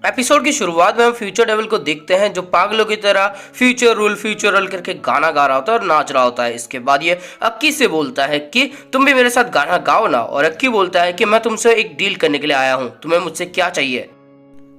Episode की शुरुआत में हम फ्यूचर डेविल को देखते हैं जो पागलों की तरह फ्यूचर रूल करके गाना गा रहा होता है और नाच रहा होता है। इसके बाद ये अक्की से बोलता है कि तुम भी मेरे साथ गाना गाओ ना, और अक्की बोलता है कि मैं तुमसे एक डील करने के लिए आया हूँ, तुम्हें मुझसे क्या चाहिए।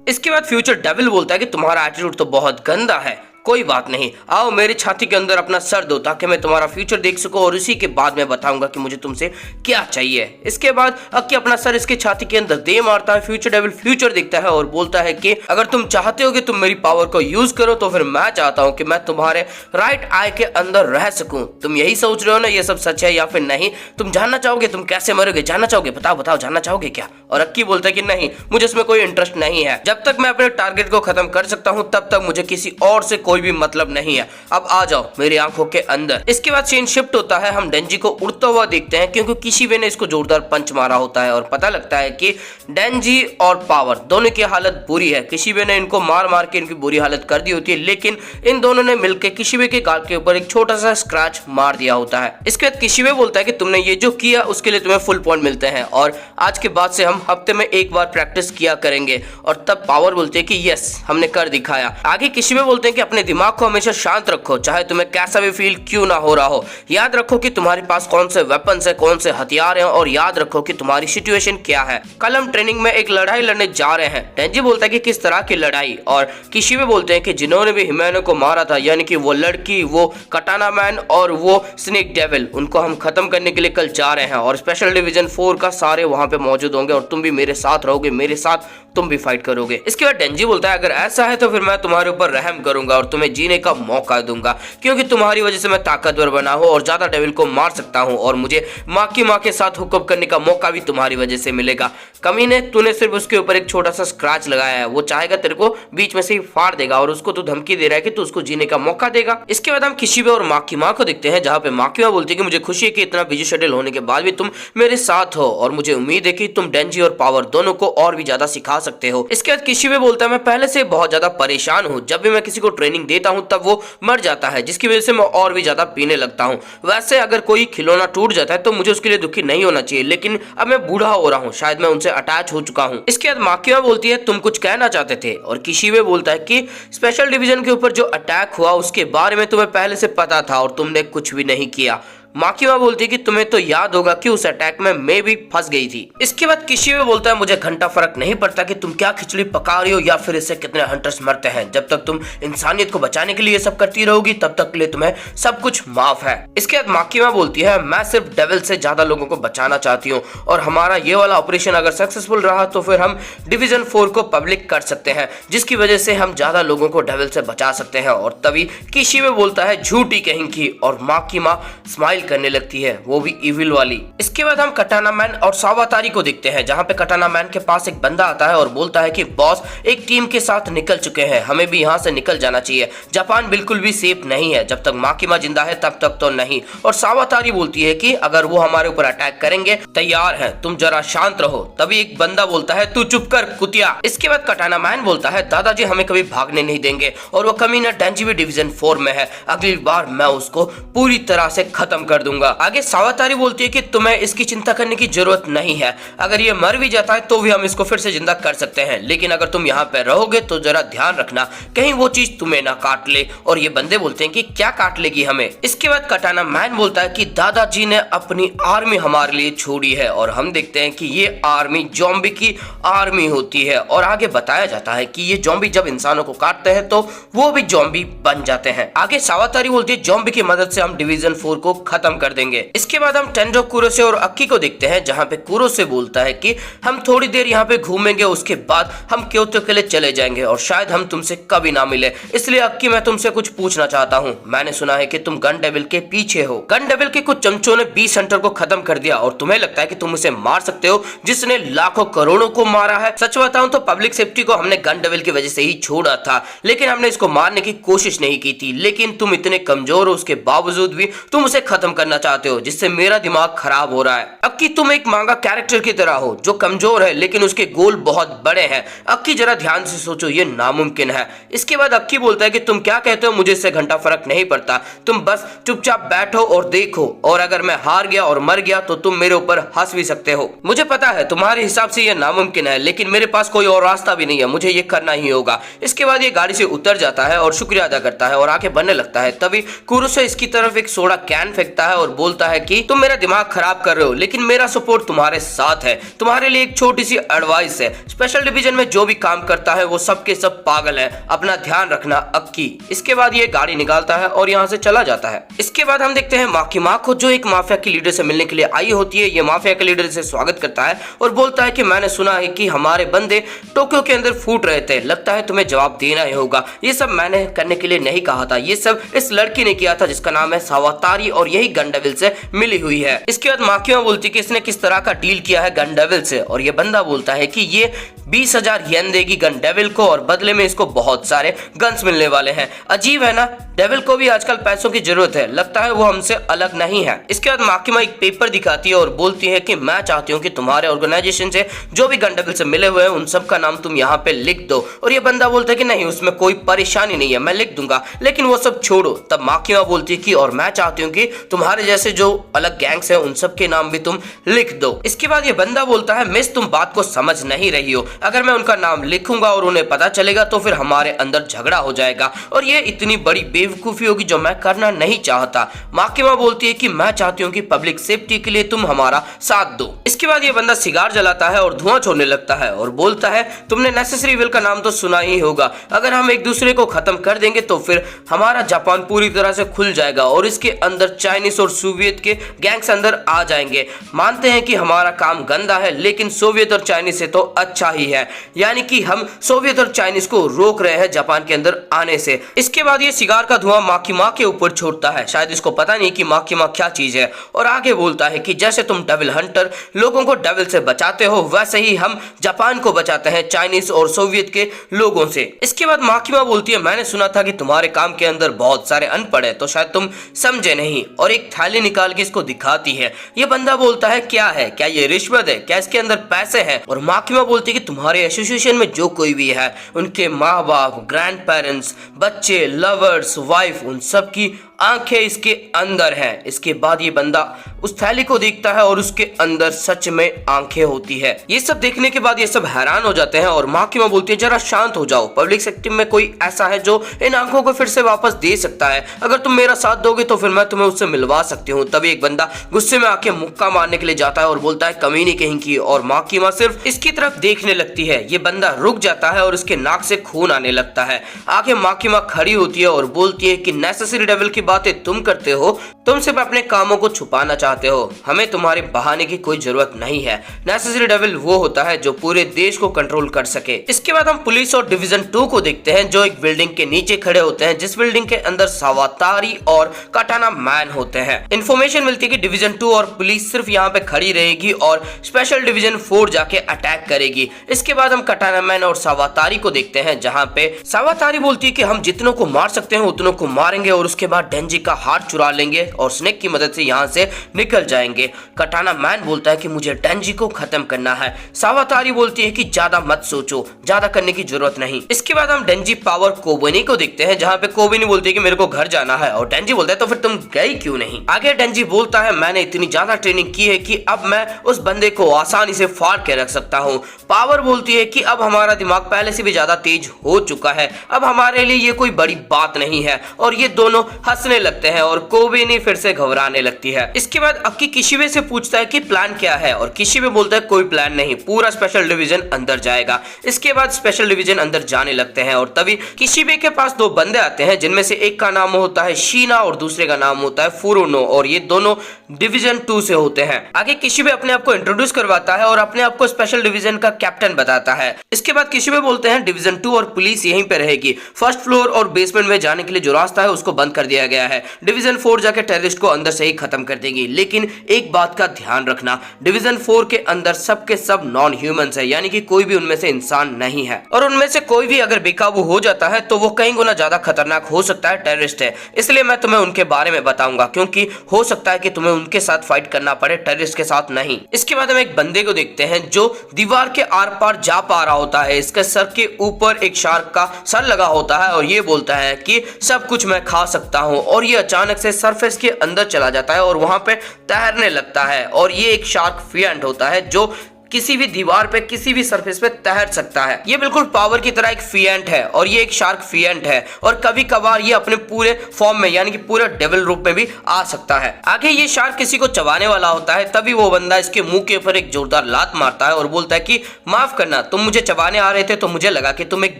इसके बाद फ्यूचर डेविल बोलता है कि तुम्हारा एटीट्यूड तो बहुत गंदा है, कोई बात नहीं, आओ मेरी छाती के अंदर अपना सर दो ताकि मैं तुम्हारा फ्यूचर देख सकूं और उसी के बाद मैं बताऊंगा कि मुझे तुमसे क्या चाहिए। इसके बाद अक्की अपना सर इसकी छाती के अंदर दे मारता है। फ्यूचर डेविल फ्यूचर देखता है और बोलता है कि अगर तुम चाहते हो कि तुम मेरी पावर को यूज करो तो फिर मैं चाहता हूं कि मैं तुम्हारे राइट आई के अंदर रह सकूं। तुम यही सोच रहे हो ना ये सब सच है या फिर नहीं? तुम जानना चाहोगे तुम कैसे मरोगे, जानना चाहोगे? बताओ बताओ, जानना चाहोगे क्या? और अक्की बोलता है कि नहीं, मुझे इसमें कोई इंटरेस्ट नहीं है, जब तक मैं अपने टारगेट को खत्म कर सकता हूं तब तक मुझे किसी और से कोई भी मतलब नहीं है, अब आ जाओ मेरी आंखों के अंदर। इसके बाद सीन शिफ्ट होता है, हम डेंजी को उड़ता हुआ देखते हैं क्योंकि किशिबे ने इसको जोरदार पंच मारा होता है और पता लगता है कि डेंजी और पावर दोनों की हालत बुरी है। किशिबे ने इनको मार मार के इनकी बुरी हालत कर दी होती है, लेकिन इन दोनों ने मिलकर किशिबे के गाल के ऊपर एक छोटा सा स्क्रैच मार दिया होता है। इसके बाद किशिबे बोलता है कि तुमने ये जो किया उसके लिए तुम्हें फुल पॉइंट मिलते हैं और आज के बाद से हम हफ्ते में एक बार प्रैक्टिस किया करेंगे। और तब पावर बोलते हैं कि यस, हमने कर दिखाया। आगे किशिबे बोलते हैं कि अपने दिमाग को हमेशा शांत रखो, चाहे तुम्हें कैसा भी फील क्यों ना हो रहा हो। याद रखो कि तुम्हारे पास कौन से वेपन्स है, कौन से हथियार हैं, और याद रखो कि तुम्हारी सिचुएशन क्या है। कल हम ट्रेनिंग में एक लड़ाई लड़ने जा रहे हैं। डेंजी बोलता है कि किस तरह की लड़ाई, और किशिबे बोलते हैं कि जिन्होंने भी हिमेनो को मारा था, यानी कि वो लड़की, वो कटाना मैन और वो स्नेक डेविल, उनको हम खत्म करने के लिए कल जा रहे हैं और स्पेशल डिवीजन 4 का सारे वहां पे मौजूद होंगे और तुम भी मेरे साथ रहोगे, मेरे साथ तुम भी फाइट करोगे। इसके बाद डेंजी बोलता है अगर ऐसा है तो फिर मैं तुम्हारे ऊपर रहम करूंगा और तुम्हें जीने का मौका दूंगा, क्योंकि तुम्हारी वजह से मैं ताकतवर बना हूं और ज्यादा डेविल को मार सकता हूं और मुझे माँ के साथ हुकअप करने का मौका भी तुम्हारी वजह से मिलेगा। कमीने, तूने सिर्फ उसके ऊपर एक छोटा सा स्क्रैच लगाया है, वो चाहेगा तेरे को बीच में से ही फाड़ देगा और उसको तू धमकी दे रहा है कि तू उसको जीने का मौका देगा। इसके बाद हम किशिबे और माँ की माँ को देखते हैं, जहाँ पे माँ की माँ बोलती है कि मुझे खुशी है कि इतना बिजी शेड्यूल होने के बाद भी तुम मेरे साथ हो और मुझे उम्मीद है कि तुम डेंजी और पावर दोनों को और भी ज्यादा सिखा सकते हो। इसके बाद किशिबे बोलता है मैं पहले से बहुत ज्यादा परेशान हूँ, जब भी मैं किसी को ट्रेनिंग देता हूँ तब वो मर जाता है, जिसकी वजह से मैं और भी ज्यादा पीने लगता हूँ। वैसे अगर कोई खिलौना टूट जाता है तो मुझे उसके लिए दुखी नहीं होना चाहिए, लेकिन अब मैं बूढ़ा हो रहा हूँ, शायद मैं उनसे अटैच हो चुका हूँ। इसके बाद माकिया बोलती है तुम कुछ कहना चाहते थे, और किशिबे बोलता है कि स्पेशल डिवीजन के ऊपर जो अटैक हुआ उसके बारे में तुम्हें पहले से पता था और तुमने कुछ भी नहीं किया। माकिया बोलती है कि तुम्हें तो याद होगा कि उस अटैक में मैं भी फंस गई थी। इसके बाद किशिबे बोलता है मुझे घंटा फर्क नहीं पड़ता कि तुम क्या खिचड़ी पका रही हो या फिर इससे कितने हंटर्स मरते हैं, जब तक तुम इंसानियत को बचाने के लिए ये सब करती रहोगी तब तक के लिए तुम्हें सब कुछ माफ है। इसके बाद माकिया बोलती है मैं सिर्फ डेविल से ज्यादा लोगों को बचाना चाहती हूँ और हमारा ये वाला ऑपरेशन अगर सक्सेसफुल रहा तो फिर हम डिवीजन 4 को पब्लिक कर सकते हैं, जिसकी वजह से हम ज्यादा लोगों को डेविल से बचा सकते हैं। और तभी किशिबे बोलता है झूठी कहीं, और माँ की माँ स्माइल करने लगती है, वो भी इविल वाली। इसके बाद हम कटाना मैन और सावातारी को देखते हैं, जहां पे कटाना मैन के पास एक बंदा आता है और बोलता है कि बॉस एक टीम के साथ निकल चुके हैं, हमें भी यहाँ से निकल जाना चाहिए, जापान बिल्कुल भी सेफ नहीं है, जब तक माकिमा जिंदा है तब तक तो नहीं। और सावातारी बोलती है कि अगर वो हमारे ऊपर अटैक करेंगे तैयार है, तुम जरा शांत रहो। तभी एक बंदा बोलता है तू चुप कर कुतिया। इसके बाद कटाना मैन बोलता है दादाजी हमें कभी भागने नहीं देंगे और वो कमीना डेंजी भी डिवीजन 4 में है, अगली बार मैं उसको पूरी तरह से खत्म कर दूंगा। आगे सावातारी बोलती है कि तुम्हें इसकी चिंता करने की जरूरत नहीं है, अगर ये मर भी जाता है तो भी हम इसको फिर से जिंदा कर सकते हैं, लेकिन अगर तुम यहाँ पे रहोगे तो जरा ध्यान रखना कहीं वो चीज तुम्हें ना काट ले। और ये बंदे बोलते हैं कि क्या काट लेगी हमें। इसके बाद कटाना मैन बोलता है कि दादाजी ने अपनी आर्मी हमारे लिए छोड़ी है और हम देखते हैं कि ये आर्मी ज़ॉम्बी की आर्मी होती है। और आगे बताया जाता है कि ये ज़ॉम्बी जब इंसानों को काटते हैं तो वो भी ज़ॉम्बी बन जाते हैं। आगे सावातारी बोलती है ज़ॉम्बी की मदद से हम डिवीजन 4 को खत्म कर देंगे। इसके बाद हम टेंडो, कुरोसे और अक्की को देखते हैं, जहां पे कुरोसे बोलता है कि हम थोड़ी देर यहाँ पे घूमेंगे, उसके बाद हम क्योतो के लिए चले जाएंगे और शायद हम तुमसे कभी ना मिले, इसलिए अक्की मैं तुमसे कुछ पूछना चाहता हूँ। मैंने सुना है कि तुम गन डेविल के पीछे हो, गन डेविल के कुछ चमचों ने 20 हंटर को खत्म कर दिया और तुम्हें लगता है कि तुम उसे मार सकते हो जिसने लाखों करोड़ों को मारा है। सच बताऊं तो पब्लिक सेफ्टी को हमने गन डेविल की वजह से ही छोड़ा था, लेकिन हमने इसको मारने की कोशिश नहीं की थी, लेकिन तुम इतने कमजोर हो उसके बावजूद भी तुम उसे खत्म खत्म करना चाहते हो जिससे मेरा दिमाग खराब हो रहा है। अक्की तुम एक मांगा कैरेक्टर की तरह हो जो कमजोर है लेकिन उसके गोल बहुत बड़े हैं। अक्की जरा ध्यान से सोचो, ये नामुमकिन है। इसके बाद अक्की बोलता है कि तुम क्या कहते हो, मुझे इससे घंटा फर्क नहीं पड़ता, तुम बस चुपचाप बैठो और देखो, और अगर मैं हार गया और मर गया तो तुम मेरे ऊपर हंस भी सकते हो। मुझे पता है तुम्हारे हिसाब से यह नामुमकिन है लेकिन मेरे पास कोई और रास्ता भी नहीं है, मुझे ये करना ही होगा। इसके बाद ये गाड़ी से उतर जाता है और शुक्रिया अदा करता है और आंखें बनने लगता है। तभी कुरुसो इसकी तरफ एक सोडा कैन फेंकता है और बोलता है कि तुम मेरा दिमाग खराब कर रहे हो लेकिन मेरा सपोर्ट तुम्हारे साथ है। तुम्हारे लिए एक छोटी सी एडवाइस है, स्पेशल डिवीजन में जो भी काम करता है वो सबके सब पागल है, अपना ध्यान रखना अक्की। इसके बाद ये गाड़ी निकालता है और यहाँ से चला जाता है। इसके बाद हम देखते हैं माकिमा को जो एक माफिया की लीडर से मिलने के लिए आई होती है। ये माफिया के लीडर से स्वागत करता है और बोलता है कि मैंने सुना है कि हमारे बंदे टोक्यो के अंदर फूट रहे थे, लगता है तुम्हें जवाब देना ही होगा। ये सब मैंने करने के लिए नहीं कहा था, ये सब इस लड़की ने किया था जिसका नाम है सावातारी और यही गन डेविल से मिली हुई है। इसके बाद माकिमा बोलती है कि इसने किस तरह का डील किया है गन डेविल से, और ये बंदा बोलता है कि ये 20,000 येन देगी गन डेविल को और बदले में इसको बहुत सारे गन्स मिलने वाले हैं। अजीब है ना, डेविल को भी आजकल पैसों की जरूरत है, लगता है वो हमसे अलग नहीं है। इसके बाद माकिमा एक पेपर दिखाती है और बोलती है कि मैं चाहती हूँ कि तुम्हारे ऑर्गेनाइजेशन से जो भी गन डेविल से मिले हुए हैं उन सब का नाम तुम यहाँ पे लिख दो। और ये बंदा बोलता है कि नहीं, उसमें कोई परेशानी नहीं है, मैं लिख दूंगा, लेकिन वो सब छोड़ो। तब माकिमा बोलती है कि और मैं चाहती हूँ कि तुम्हारे जैसे जो अलग गैंग्स हैं उन सब के नाम भी तुम लिख दो। इसके बाद ये बंदा बोलता है मिस तुम बात को समझ नहीं रही हो, अगर मैं उनका नाम लिखूंगा और उन्हें पता चलेगा तो फिर हमारे अंदर झगड़ा हो जाएगा और ये इतनी बड़ी बेवकूफी होगी जो मैं करना नहीं चाहता। माकिमा बोलती है कि मैं चाहती हूँ कि पब्लिक सेफ्टी के लिए तुम हमारा साथ दो। इसके बाद ये बंदा सिगार जलाता है और धुआं छोड़ने लगता है और बोलता है तुमने नेसेसरी विल का नाम तो सुना ही होगा, अगर हम एक दूसरे को खत्म कर देंगे तो फिर हमारा जापान पूरी तरह से खुल जाएगा और इसके अंदर चाइनीज और सोवियत के गैंग्स अंदर आ जाएंगे। मानते हैं कि हमारा काम गंदा है लेकिन सोवियत और चाइनीज से तो अच्छा ही है, यानी कि हम सोवियत और चाइनीज को रोक रहे हैं जापान के अंदर आने से। इसके बाद ये सिगार का धुआं माकिमा के ऊपर छोड़ता है, शायद इसको पता नहीं कि माकिमा क्या चीज है, और आगे बोलता है कि जैसे तुम डेविल हंटर लोगों को डेविल से बचाते हो वैसे ही हम जापान को बचाते हैं चाइनीज और सोवियत के लोगों से। इसके बाद माकिमा बोलती है मैंने सुना था कि तुम्हारे काम के अंदर बहुत सारे अनपढ़ है तो शायद तुम समझे नहीं, और एक थाली निकाल के इसको दिखाती है। ये बंदा बोलता है क्या है, क्या ये रिश्वत है, क्या इसके अंदर पैसे हैं? और माकिमा बोलती है कि तुम्हारे एसोसिएशन में जो कोई भी है उनके माँ बाप, ग्रैंड पेरेंट्स, बच्चे, लवर्स, वाइफ, उन सब की आंखें इसके अंदर हैं। इसके बाद ये बंदा उस थैली को देखता है और उसके अंदर सच में आंखें होती है। ये सब देखने के बाद ये सब हैरान हो जाते हैं और माकिमा बोलती है जरा शांत हो जाओ, पब्लिक सेक्टर में कोई ऐसा है जो इन आंखों को फिर से वापस दे सकता है, अगर तुम मेरा साथ दोगे तो फिर मैं तुम्हें उससे मिलवा सकती हूँ। तभी एक बंदा गुस्से में आके मुक्का मारने के लिए जाता है और बोलता है कमीनी कहीं की, और माकिमा सिर्फ इसकी तरफ देखने लगती है। ये बंदा रुक जाता है और उसके नाक से खून आने लगता है। आगे माकिमा खड़ी होती है और बोलती है कि नेसेसरी डेविल की बातें तुम करते हो, तुम सिर्फ अपने कामों को छुपाना चाहते हो, हमें तुम्हारे बहाने की कोई जरूरत नहीं है। नेसेसरी डेविल वो होता है जो पूरे देश को कंट्रोल कर सके। इसके बाद हम पुलिस और डिवीजन 2 को देखते हैं जो एक बिल्डिंग के नीचे खड़े होते हैं, जिस बिल्डिंग के अंदर सावातारी और काटाना मैन होते हैं। इंफॉर्मेशन मिलती है कि डिवीजन 2 और पुलिस सिर्फ यहाँ पे खड़ी रहेगी और स्पेशल डिवीजन 4 जाके अटैक करेगी। इसके बाद हम काटाना मैन और सावातारी को देखते हैं जहाँ पे सावातारी बोलती है कि हम जितनों को मार सकते हैं उतनों को मारेंगे और उसके बाद डेंजी का हार्ट चुरा लेंगे और स्नेक की मदद से यहाँ से निकल जाएंगे। काटाना मैन बोलता है कि मुझे डेंजी को खत्म करना है। सावातारी बोलती है कि ज्यादा मत सोचो, ज्यादा करने की जरूरत नहीं। इसके बाद हम डेंजी पावर कोबनी को देखते हैं जहाँ पे कोबनी बोलती है कि मेरे को घर जाना है और डेंजी बोलता है तो फिर तुम गई क्यों नहीं। आगे डेंजी बोलता है मैंने इतनी ज्यादा ट्रेनिंग की है कि अब मैं उस बंदे को आसानी से फाड़ के रख सकता हूँ। पावर बोलती है कि अब हमारा दिमाग पहले से भी ज्यादा तेज हो चुका है, अब हमारे लिए ये कोई बड़ी बात नहीं है, और ये दोनों हंसने लगते हैं और कोबेनी फिर से घबराने लगती है। इसके बाद अक्की किशिबे से पूछता है कि प्लान क्या है और किशिबे बोलता है कोई प्लान नहीं, पूरा स्पेशल डिवीजन अंदर जाएगा। इसके बाद स्पेशल डिवीजन अंदर जाने लगते हैं और तभी किशिबे के पास दो बंदे आते हैं जिनमें से एक का नाम होता है शीना और दूसरे का नाम होता है फुरुनो, और ये दोनों डिवीजन 2 से होते हैं। आगे किशिबे अपने आप को इंट्रोड्यूस करवाता है और अपने आप को स्पेशल डिवीजन का कैप्टन बताता है। इसके बाद किशिबे बोलते हैं डिवीजन 2 और पुलिस यहीं पे रहेगी, फर्स्ट फ्लोर और बेसमेंट में जाने के लिए जो रास्ता है उसको बंद कर दिया गया गया है। डिवीजन 4 जाके टेररिस्ट को अंदर से ही खत्म कर देगी। लेकिन एक बात का ध्यान रखना, डिवीजन 4 के अंदर सबके सब नॉन ह्यूमंस है, यानी कि कोई भी उनमें से इंसान नहीं है। और उनमें से कोई भी अगर बेकाबू हो जाता है तो वो कई गुना ज्यादा खतरनाक हो सकता है, टेररिस्ट है। इसलिए मैं तुम्हें उनके बारे में बताऊंगा, क्योंकि हो सकता है कि तुम्हें उनके साथ फाइट करना पड़े, टेररिस्ट के साथ नहीं। इसके बाद हम एक बंदे को देखते हैं जो दीवार के आर पार जा पा रहा होता है। इसके सर के ऊपर एक शार्क का सर लगा होता है और ये बोलता है कि सब कुछ मैं खा सकता हूं। और ये अचानक से सरफेस के अंदर चला जाता है और वहां पे तैरने लगता है। और ये एक शार्क फिएंट होता है जो किसी भी दीवार पे, किसी भी सरफेस पे तैर सकता है। ये बिल्कुल पावर की तरह एक फिएंट है और ये एक शार्क फिएंट है। और कभी कभार ये अपने पूरे फॉर्म में, यानी कि पूरे डेविल रूप में भी आ सकता है। आगे ये शार्क किसी को चबाने वाला होता है, तभी वो बंदा इसके मुंह के ऊपर एक जोरदार लात मारता है और बोलता है कि माफ करना, तुम मुझे चबाने आ रहे थे तो मुझे लगा कि तुम एक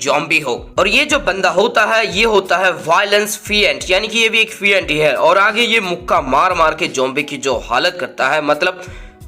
जॉम्बी हो। और ये जो बंदा होता है ये होता है वायलेंस फिएंट, यानी कि ये भी एक फिएंट ही है। और आगे ये मुक्का मार मार के जॉम्बी की जो हालत करता है, मतलब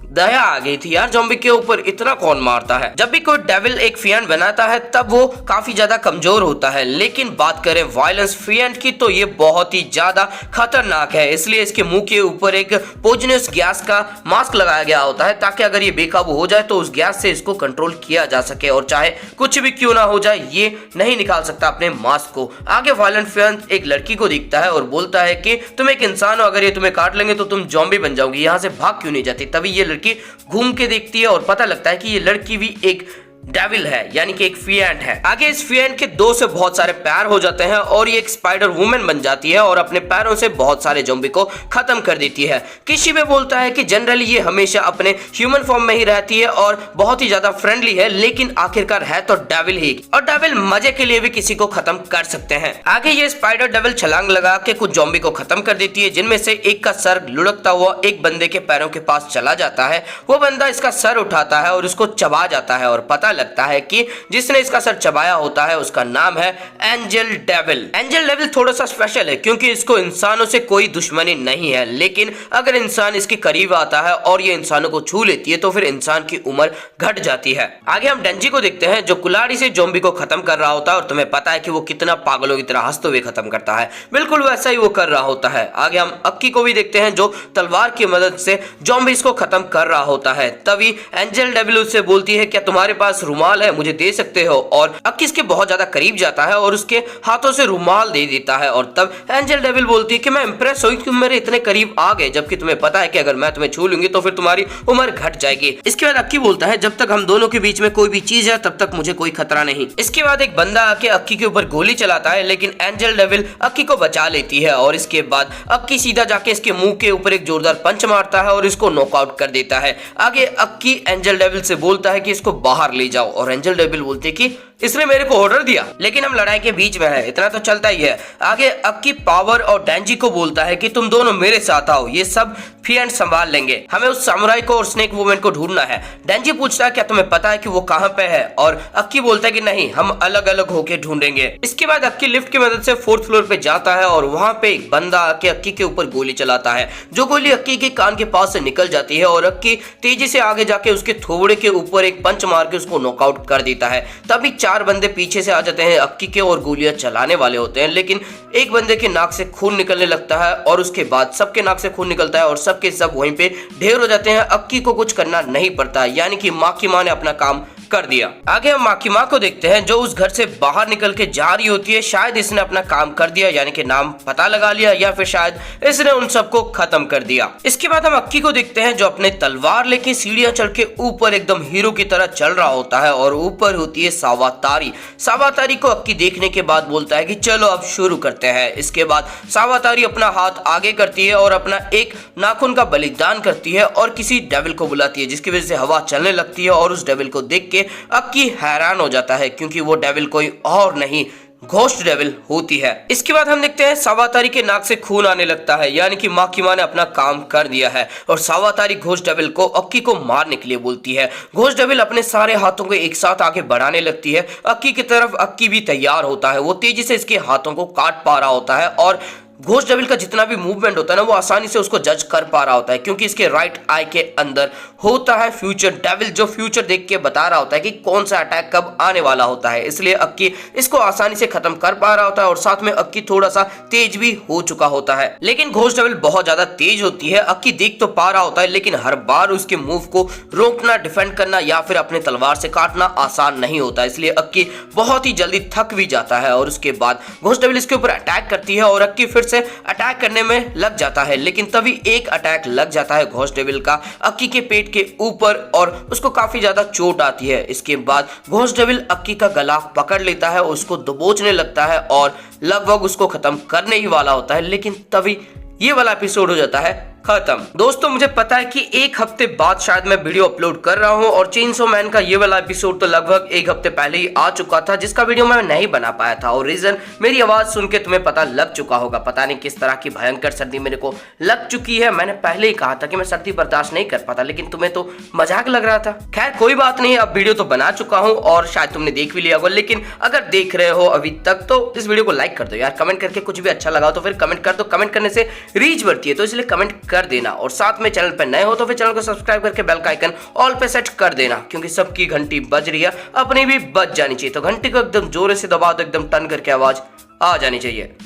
दया आ गई थी यार, जॉम्बी के ऊपर इतना कौन मारता है। जब भी कोई डेविल एक फिएंट बनाता है तब वो काफी ज्यादा कमजोर होता है, लेकिन बात करें वायलेंस फिएंट की तो ये बहुत ही ज्यादा खतरनाक है। इसलिए इसके मुंह के ऊपर एक पॉइजनस गैस का मास्क लगाया गया होता है, ताकि अगर ये बेकाबू हो जाए तो उस गैस से इसको कंट्रोल किया जा सके और चाहे कुछ भी क्यों ना हो जाए ये नहीं निकाल सकता अपने मास्क को। आगे वायलेंट फिएंट एक लड़की को दिखता है और बोलता है कि तुम एक इंसान हो, अगर ये तुम्हें काट लेंगे तो तुम जॉम्बी बन जाओगी, यहाँ से भाग क्यों नहीं जाती। तभी ये लड़की घूम के देखती है और पता लगता है कि ये लड़की भी एक डेविल है, यानी कि एक फिएंट है। आगे इस फिएंट के 2 से बहुत सारे पैर हो जाते हैं और ये एक स्पाइडर वुमन बन जाती है और अपने पैरों से बहुत सारे ज़ॉम्बी को खत्म कर देती है। किसी में बोलता है कि जनरली ये हमेशा अपने ह्यूमन फॉर्म में ही रहती है और बहुत ही ज्यादा फ्रेंडली है, लेकिन आखिरकार है तो डेविल ही, और डेविल मजे के लिए भी किसी को खत्म कर सकते हैं। आगे ये स्पाइडर डेविल छलांग लगा के कुछ ज़ॉम्बी को खत्म कर देती है, जिनमें से एक का सर लुढ़कता हुआ एक बंदे के पैरों के पास चला जाता है। वो बंदा इसका सर उठाता है और उसको चबा जाता है और पता लगता है कि जिसने इसका सर चबाया होता है उसका नाम है एंजल डेविल। एंजल डेविल थोड़ा सा स्पेशल है क्योंकि इसको इंसानों से कोई दुश्मनी नहीं है, लेकिन अगर इंसान इसके करीब आता है और ये इंसानों को छू लेती है तो फिर इंसान की उम्र घट जाती है। आगे हम डेंजी को देखते हैं जो कुल्हाड़ी से ज़ॉम्बी को खत्म कर रहा होता है और तुम्हें पता है कि वो कितना पागलों की तरह हंसते हुए खत्म करता है, बिल्कुल वैसा ही वो कर रहा होता है। आगे हम अक्की को भी देखते हैं जो तलवार की मदद से ज़ॉम्बीज़ को खत्म कर रहा होता है। तभी एंजल डेविल उससे बोलती है क्या तुम्हारे पास रुमाल है, मुझे दे सकते हो। और अक्की इसके बहुत ज्यादा करीब जाता है और उसके हाथों से रुमाल दे देता है। और तब एंजल डेविल बोलती है कि मैं इंप्रेस हुई तुम मेरे इतने करीब आ गए, जबकि तुम्हें पता है कि अगर मैं तुम्हें छू लूंगी तो फिर तुम्हारी उम्र घट जाएगी। इसके बाद अक्की बोलता है जब तक हम दोनों के बीच में कोई भी चीज है तब तक मुझे कोई खतरा नहीं। इसके बाद एक बंदा आके अक्की के ऊपर गोली चलाता है, लेकिन एंजल डेविल अक्की को बचा लेती है। और इसके बाद अक्की सीधा जाके इसके मुंह के ऊपर एक जोरदार पंच मारता है और इसको नॉकआउट कर देता है। आगे अक्की एंजल डेविल से बोलता है कि इसको बाहर ले जाओ और एंजल डेविल बोलते कि इसने मेरे को ऑर्डर दिया, लेकिन हम लड़ाई के बीच में है, इतना तो चलता ही है। आगे अक्की पावर और डेंजी को बोलता है कि तुम दोनों मेरे साथ आओ, ये सब फिएंट संभाल लेंगे, हमें उस सामुराई को और स्नेक वुमन को ढूंढना है। डेंजी पूछता है क्या तुम्हें पता है कि वो कहां पे है, और अक्की बोलता है कि नहीं, हम अलग अलग होके ढूंढेंगे। इसके बाद अक्की लिफ्ट की मदद से 4th फ्लोर पे जाता है और वहां पे एक बंदा आके अक्की के ऊपर गोली चलाता है, जो गोली अक्की के कान के पास से निकल जाती है और अक्की तेजी से आगे जाके उसके थोबड़े के ऊपर एक पंच मार के उसको नॉकआउट कर देता है। तभी 4 बंदे पीछे से आ जाते हैं अक्की के और गोलियां चलाने वाले होते हैं, लेकिन एक बंदे के नाक से खून निकलने लगता है और उसके बाद सबके नाक से खून निकलता है और सबके सब वहीं पे ढेर हो जाते हैं। अक्की को कुछ करना नहीं पड़ता, यानी कि माँ की माँ ने अपना काम कर दिया। आगे हम माँ की माँ को देखते हैं जो उस घर से बाहर निकल के जा रही होती है। शायद इसने अपना काम कर दिया, यानी कि नाम पता लगा लिया, या फिर शायद इसने उन सबको खत्म कर दिया। इसके बाद हम अक्की को देखते हैं जो अपने तलवार लेके सीढ़ियां चढ़ के ऊपर एकदम हीरो की तरह चल रहा होता है और ऊपर होती है सावातारी। सावातारी को अक्की देखने के बाद बोलता है कि चलो अब शुरू करते हैं। इसके बाद सावातारी अपना हाथ आगे करती है और अपना एक नाखून का बलिदान करती है और किसी डेविल को बुलाती है, जिसकी वजह से हवा चलने लगती है और उस डेविल को देख अक्की हैरान हो जाता है क्योंकि वो डेविल कोई और नहीं, घोस्ट डेविल होती है। इसके बाद हम देखते हैं सावातारी के नाक से खून आने लगता है, यानी कि माँ की माँ ने अपना काम कर दिया है और सावातारी घोस्ट डेविल को अक्की को मारने के लिए बोलती है। घोस्ट डेविल अपने सारे हाथों को एक साथ आगे बढ़ाने लगती है अक्की की तरफ। अक्की भी तैयार होता है, वो तेजी से इसके हाथों को काट पा रहा होता है और घोस्ट डेविल का जितना भी मूवमेंट होता है ना वो आसानी से उसको जज कर पा रहा होता है, क्योंकि इसके राइट आई के अंदर होता है फ्यूचर डेविल, जो फ्यूचर देख के बता रहा होता है कि कौन सा अटैक कब आने वाला होता है। इसलिए अक्की इसको आसानी से खत्म कर पा रहा होता है और साथ में अक्की थोड़ा सा तेज भी हो चुका होता है। लेकिन घोस्ट डेविल बहुत ज्यादा तेज होती है। अक्की देख तो पा रहा होता है लेकिन हर बार उसके मूव को रोकना, डिफेंड करना या फिर अपने तलवार से काटना आसान नहीं होता, इसलिए अक्की बहुत ही जल्दी थक भी जाता है। और उसके बाद घोस्ट डेविल इसके ऊपर अटैक करती है और अक्की फिर से अटैक करने में लग जाता है, लेकिन तभी एक अटैक लग जाता है घोस्ट डेविल का अक्की के पेट के ऊपर और उसको काफी ज्यादा चोट आती है। इसके बाद घोस्ट डेविल अक्की का गला पकड़ लेता है, उसको दबोचने लगता है और लगभग उसको खत्म करने ही वाला होता है, लेकिन तभी ये वाला एपिसोड हो जाता है खत्म। दोस्तों मुझे पता है कि एक हफ्ते बाद शायद मैं वीडियो अपलोड कर रहा हूं और चेनसो मैन का ये वाला एपिसोड तो लगभग एक हफ्ते पहले ही आ चुका था, जिसका वीडियो मैं नहीं बना पाया था। और रीजन मेरी आवाज सुन के तुम्हें पता लग चुका होगा, पता नहीं किस तरह की भयंकर सर्दी मेरे को लग चुकी है। मैंने पहले ही कहा था कि मैं सर्दी बर्दाश्त नहीं कर पाता, लेकिन तुम्हें तो मजाक लग रहा था। खैर कोई बात नहीं, अब वीडियो तो बना चुका हूँ और शायद तुमने देख भी लिया होगा, लेकिन अगर देख रहे हो अभी तक तो इस वीडियो को लाइक कर दो यार, कमेंट करके कुछ भी अच्छा लगा तो फिर कमेंट कर दो। कमेंट करने से रीच बढ़ती है तो इसलिए कमेंट कर देना, और साथ में चैनल पर नए हो तो फिर चैनल को सब्सक्राइब करके बेल का आइकन ऑल पे सेट कर देना, क्योंकि सबकी घंटी बज रही है, अपनी भी बज जानी चाहिए। तो घंटी को एकदम जोर से दबा दो, एकदम टन करके आवाज आ जानी चाहिए।